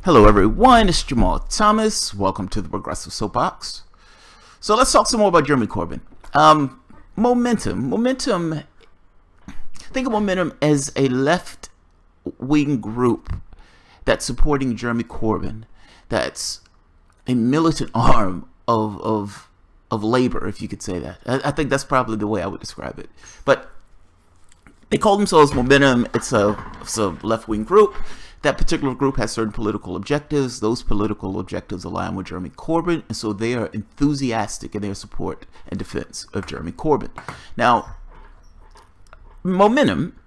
Hello everyone, it's Jamal Thomas. Welcome to the Progressive Soapbox. So let's talk some more about Jermey Corbyn. Momentum. Think of Momentum as a left-wing group that's supporting Jermey Corbyn. That's a militant arm of labor, if you could say that. I think that's probably the way I would describe it. But they call themselves Momentum. It's a left-wing group. That particular group has certain political objectives. Those political objectives align with Jermey Corbyn, and so they are enthusiastic in their support and defense of Jermey Corbyn. Now, Momentum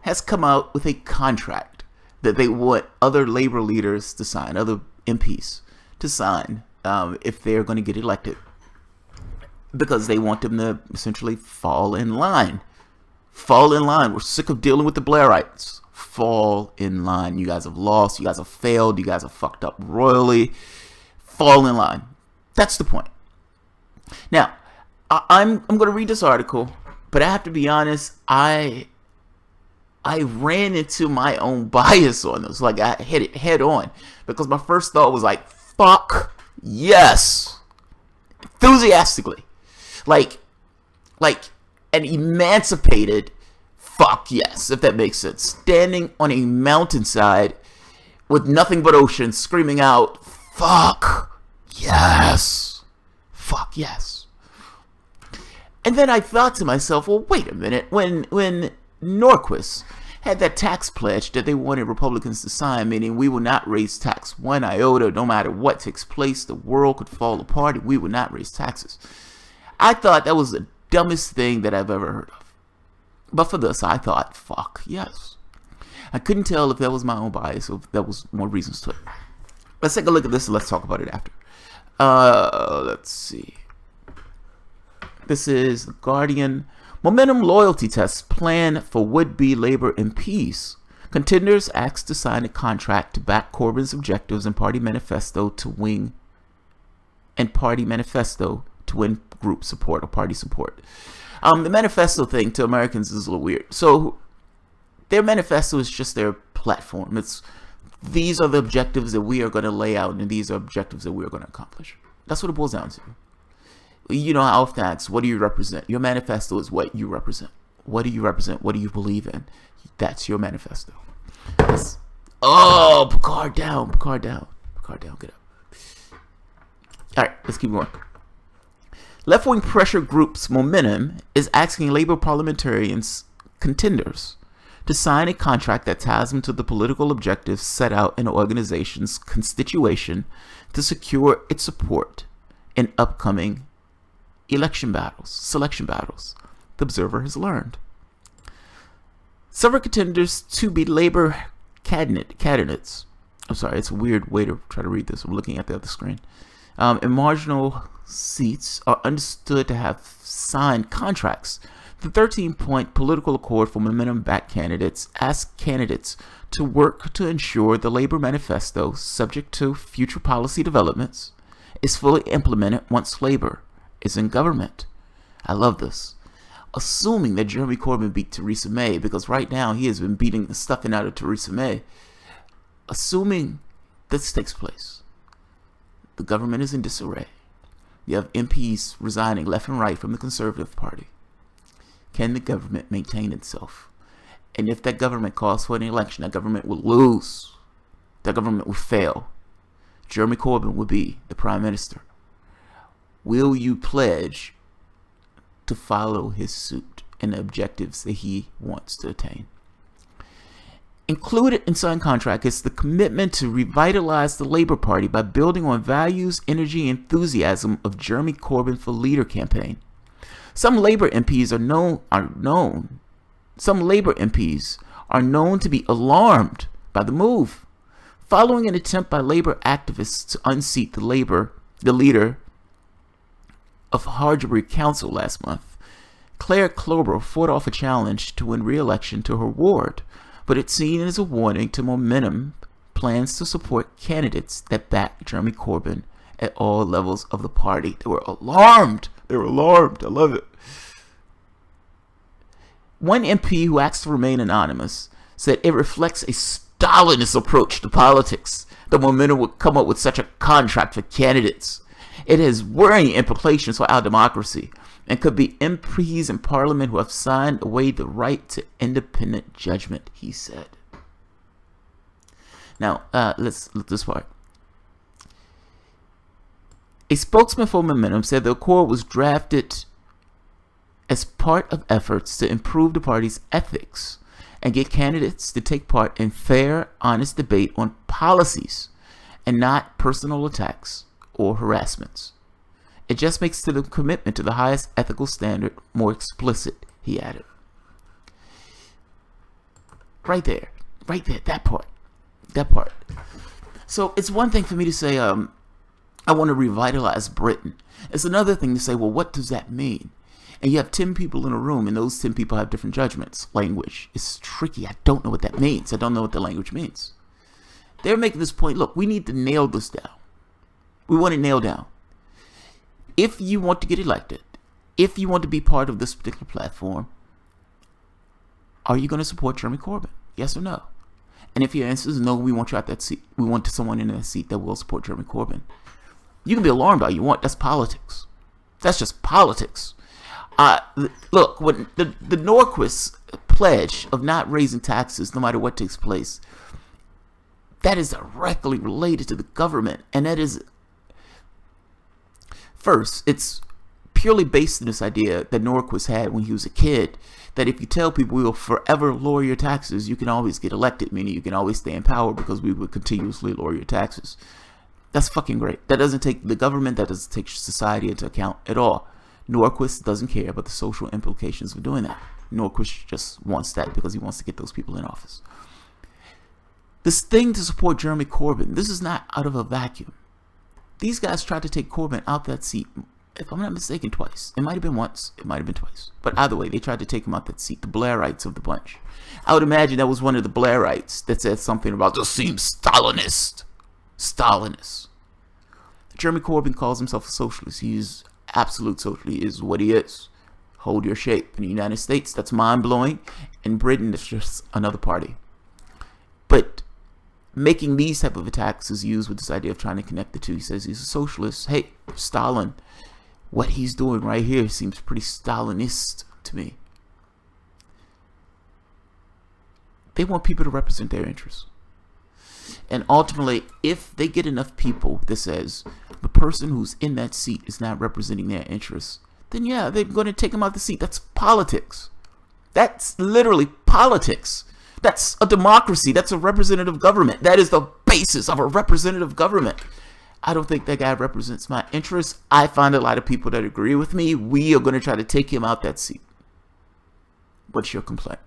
has come out with a contract that they want other labor leaders to sign, other MPs to sign, if they're going to get elected, because they want them to essentially fall in line. Fall in line. We're sick of dealing with the Blairites. Fall in line. You guys have lost. You guys have failed. You guys have fucked up royally. Fall in line. That's the point. Now, I'm going to read this article, but I have to be honest. I ran into my own bias on this. Like, I hit it head on, because my first thought was like, fuck yes, enthusiastically, like an emancipated fuck yes, if that makes sense. Standing on a mountainside with nothing but ocean, screaming out, fuck yes, fuck yes. And then I thought to myself, well, wait a minute. When Norquist had that tax pledge that they wanted Republicans to sign, meaning we will not raise tax one iota, no matter what takes place, the world could fall apart, and we will not raise taxes. I thought that was the dumbest thing that I've ever heard of. But for this, I thought, fuck yes. I couldn't tell if that was my own bias or if there was more reasons to it. Let's take a look at this and let's talk about it after. Let's see. This is The Guardian. Momentum loyalty tests plan for would-be Labour MPs. Contenders asked to sign a contract to back Corbyn's objectives and party manifesto to win group support or party support. The manifesto thing to Americans is a little weird. So their manifesto is just their platform. These are the objectives that we are going to lay out, and these are objectives that we are going to accomplish. That's what it boils down to. You know, I often ask, what do you represent? Your manifesto is what you represent. What do you represent? What do you believe in? That's your manifesto. Oh, Picard down, get up. All right, let's keep going. Left-wing pressure groups Momentum is asking Labour parliamentarians contenders to sign a contract that ties them to the political objectives set out in the organization's constitution to secure its support in upcoming selection battles, the Observer has learned. Several contenders to be Labour candidates. I'm sorry, it's a weird way to try to read this. I'm looking at the other screen. In marginal seats are understood to have signed contracts. The 13-point political accord for Momentum-backed candidates asks candidates to work to ensure the Labour manifesto, subject to future policy developments, is fully implemented once Labour is in government. I love this. Assuming that Jermey Corbyn beat Theresa May, because right now he has been beating the stuffing out of Theresa May. Assuming this takes place, the government is in disarray. You have MPs resigning left and right from the Conservative Party. Can the government maintain itself? And if that government calls for an election, that government will lose. That government will fail. Jermey Corbyn will be the Prime Minister. Will you pledge to follow his suit and the objectives that he wants to attain? Included in signed contract is the commitment to revitalize the Labour Party by building on values, energy, and enthusiasm of Jermey Corbyn for Leader campaign. Some Labour MPs are known to be alarmed by the move, following an attempt by Labour activists to unseat the leader of Hargebury Council last month. Claire Klober fought off a challenge to win re-election to her ward, but it's seen as a warning to Momentum plans to support candidates that back Jermey Corbyn at all levels of the party. They were alarmed. I love it. One MP who asked to remain anonymous said it reflects a Stalinist approach to politics, the momentum would come up with such a contract for candidates. It has worrying implications for our democracy and could be MPs in Parliament who have signed away the right to independent judgment, he said. Now, let's look this part. A spokesman for Momentum said the accord was drafted as part of efforts to improve the party's ethics and get candidates to take part in fair, honest debate on policies and not personal attacks or harassments. It just makes the commitment to the highest ethical standard more explicit, he added. Right there, that part. So it's one thing for me to say, I want to revitalize Britain. It's another thing to say, well, what does that mean? And you have 10 people in a room, and those 10 people have different judgments. Language is tricky. I don't know what that means. I don't know what the language means. They're making this point, look, we need to nail this down. We want it nailed down. If you want to get elected, if you want to be part of this particular platform, are you going to support Jermey Corbyn? Yes or no? And if your answer is no, we want you at that seat. We want someone in that seat that will support Jermey Corbyn. You can be alarmed all you want. That's politics. That's just politics. Look, when the Norquist pledge of not raising taxes no matter what takes place, that is directly related to the government. And that is, first, it's purely based on this idea that Norquist had when he was a kid, that if you tell people we will forever lower your taxes, you can always get elected, meaning you can always stay in power because we would continuously lower your taxes. That's fucking great. That doesn't take the government, that doesn't take society into account at all. Norquist doesn't care about the social implications of doing that. Norquist just wants that because he wants to get those people in office. This thing to support Jermey Corbyn, this is not out of a vacuum. These guys tried to take Corbyn out that seat, if I'm not mistaken, twice. It might have been once, it might have been twice. But either way, they tried to take him out that seat, the Blairites of the bunch. I would imagine that was one of the Blairites that said something about, this seems Stalinist. Jermey Corbyn calls himself a socialist. He's absolute socialist. He is what he is. Hold your shape. In the United States, that's mind-blowing. In Britain, it's just another party. But making these type of attacks is used with this idea of trying to connect the two. He says he's a socialist. Hey, Stalin, what he's doing right here seems pretty Stalinist to me. They want people to represent their interests. And ultimately, if they get enough people that says the person who's in that seat is not representing their interests, then yeah, they're going to take him out the seat. That's politics. That's literally politics. That's a democracy. That's a representative government. That is the basis of a representative government. I don't think that guy represents my interests. I find a lot of people that agree with me. We are going to try to take him out that seat. What's your complaint?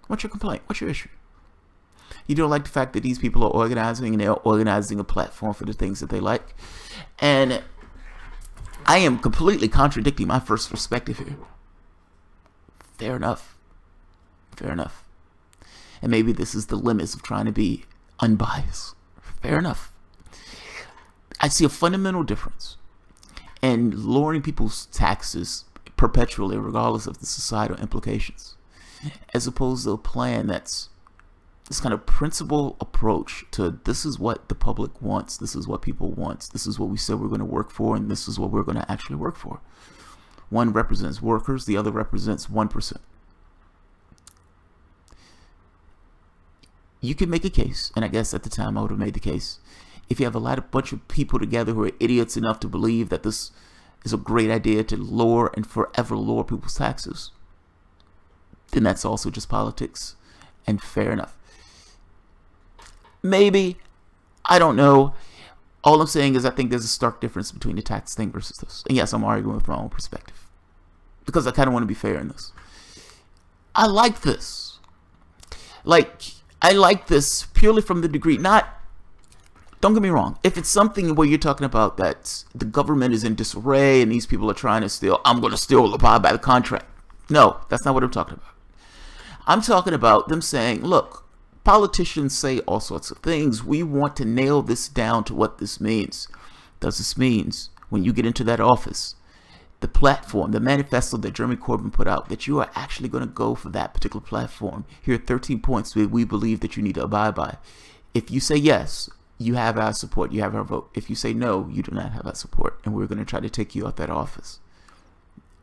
What's your complaint? What's your issue? You don't like the fact that these people are organizing, and they're organizing a platform for the things that they like. And I am completely contradicting my first perspective here. Fair enough. And maybe this is the limits of trying to be unbiased. Fair enough. I see a fundamental difference in lowering people's taxes perpetually, regardless of the societal implications, as opposed to a plan that's this kind of principle approach to, this is what the public wants, this is what people want, this is what we said we're going to work for, and this is what we're going to actually work for. One represents workers, the other represents 1%. You can make a case, and I guess at the time I would have made the case, if you have a bunch of people together who are idiots enough to believe that this is a great idea to lower and forever lower people's taxes, then that's also just politics, and fair enough. Maybe, I don't know. All I'm saying is I think there's a stark difference between the tax thing versus this. And yes, I'm arguing with my own perspective, because I kind of want to be fair in this. I like this. I like this purely from the degree, don't get me wrong, if it's something where you're talking about that the government is in disarray and these people are trying to steal, I'm going to steal the abide by the contract. No, that's not what I'm talking about. I'm talking about them saying, look, politicians say all sorts of things. We want to nail this down to what this means. Does this mean when you get into that office the platform, the manifesto that Jermey Corbyn put out, that you are actually going to go for that particular platform. Here are 13 points that we believe that you need to abide by. If you say yes, you have our support, you have our vote. If you say no, you do not have our support, and we're going to try to take you out that office.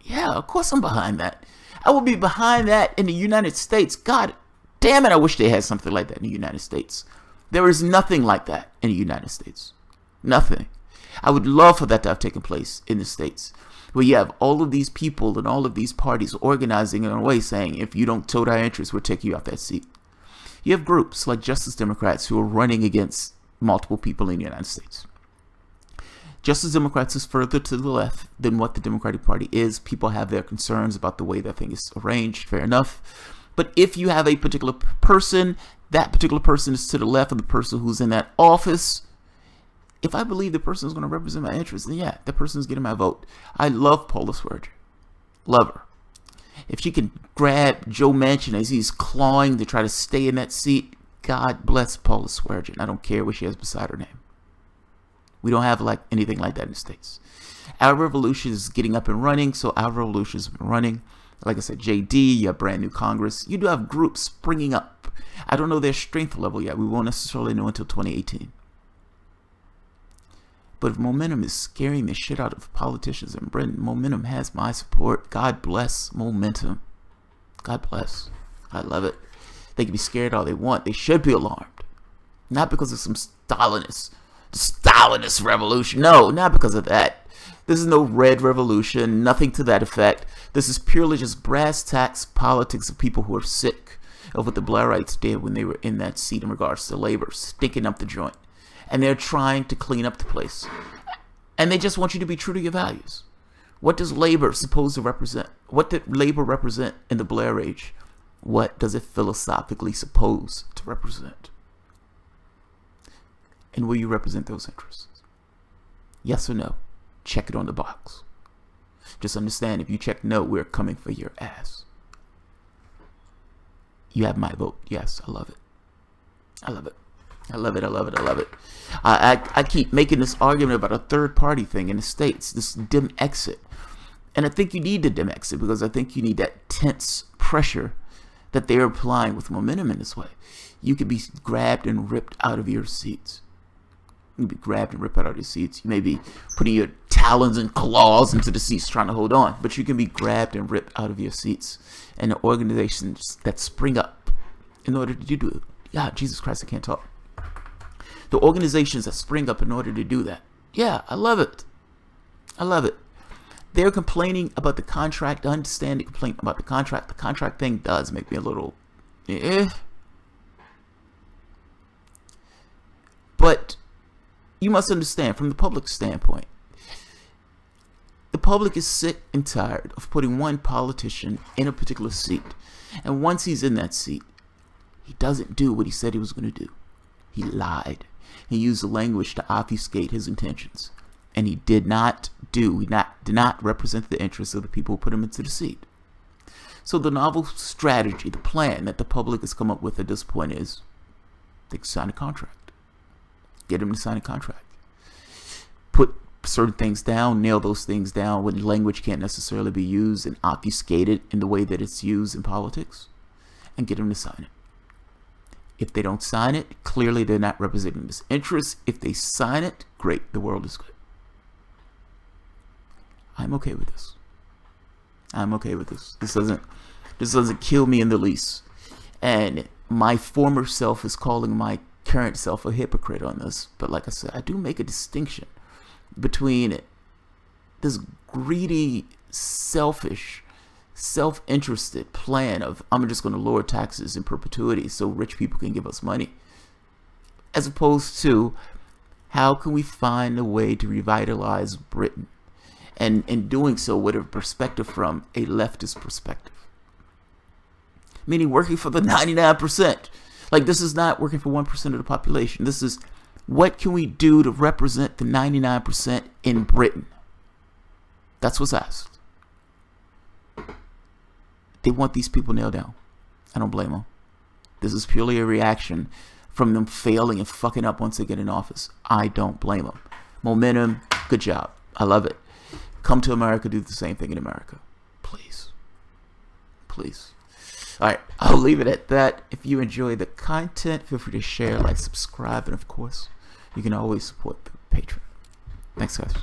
Yeah, of course I'm behind that. I will be behind that in the United States. God damn it, I wish they had something like that in the United States. There is nothing like that in the United States. Nothing. I would love for that to have taken place in the States, where you have all of these people and all of these parties organizing in a way saying, if you don't tote our interests, we'll take you off that seat. You have groups like Justice Democrats who are running against multiple people in the United States. Justice Democrats is further to the left than what the Democratic Party is. People have their concerns about the way that thing is arranged, fair enough. But if you have a particular person, that particular person is to the left of the person who's in that office. If I believe the person is going to represent my interests, then yeah, that person is getting my vote. I love Paula Swearengin. Love her. If she can grab Joe Manchin as he's clawing to try to stay in that seat, God bless Paula Swearengin. I don't care what she has beside her name. We don't have like anything like that in the States. Our revolution is getting up and running, so our revolution has been running. Like I said, JD, you have brand new Congress. You do have groups springing up. I don't know their strength level yet. We won't necessarily know until 2018. But if momentum is scaring the shit out of politicians in Britain, momentum has my support. God bless momentum. God bless. I love it. They can be scared all they want. They should be alarmed. Not because of some Stalinist revolution. No, not because of that. This is no red revolution. Nothing to that effect. This is purely just brass tacks politics of people who are sick of what the Blairites did when they were in that seat in regards to labor, stinking up the joint. And they're trying to clean up the place. And they just want you to be true to your values. What does labor supposed to represent? What did labor represent in the Blair age? What does it philosophically suppose to represent? And will you represent those interests? Yes or no? Check it on the box. Just understand, if you check no, we're coming for your ass. You have my vote. Yes, I love it. I love it. I love it. I love it. I love it. I keep making this argument about a third party thing in the States, this dim exit. And I think you need the dim exit because I think you need that tense pressure that they're applying with momentum in this way. You could be grabbed and ripped out of your seats. You can be grabbed and ripped out of your seats. You may be putting your talons and claws into the seats trying to hold on, but you can be grabbed and ripped out of your seats. And the organizations that spring up in order to do it. Yeah, Jesus Christ, I can't talk. The organizations that spring up in order to do that. Yeah, I love it. I love it. They're complaining about the contract. I understand the complaint about the contract. The contract thing does make me a little But you must understand, from the public standpoint, the public is sick and tired of putting one politician in a particular seat. And once he's in that seat, he doesn't do what he said he was going to do. He lied. He used the language to obfuscate his intentions. And he did not represent the interests of the people who put him into the seat. So the novel strategy, the plan that the public has come up with at this point is they sign a contract. Get him to sign a contract. Put certain things down, nail those things down when language can't necessarily be used and obfuscated in the way that it's used in politics, and get him to sign it. If they don't sign it, clearly they're not representing his interests. If they sign it, great, the world is good. I'm okay with this. I'm okay with this. This doesn't kill me in the least. And my former self is calling my current self a hypocrite on this. But like I said, I do make a distinction between this greedy, selfish, self-interested plan of I'm just going to lower taxes in perpetuity so rich people can give us money, as opposed to how can we find a way to revitalize Britain, and in doing so with a perspective from a leftist perspective, meaning working for the 99%. Like, this is not working for 1% of the population. This is what can we do to represent the 99% in Britain. That's what's asked. They want these people nailed down. I don't blame them. This is purely a reaction from them failing and fucking up once they get in office. I don't blame them. Momentum, good job. I love it. come to America, do the same thing in America. Please. Please. Alright, I'll leave it at that. If you enjoy the content, feel free to share, like, subscribe, and of course, you can always support the Patreon. Thanks, guys.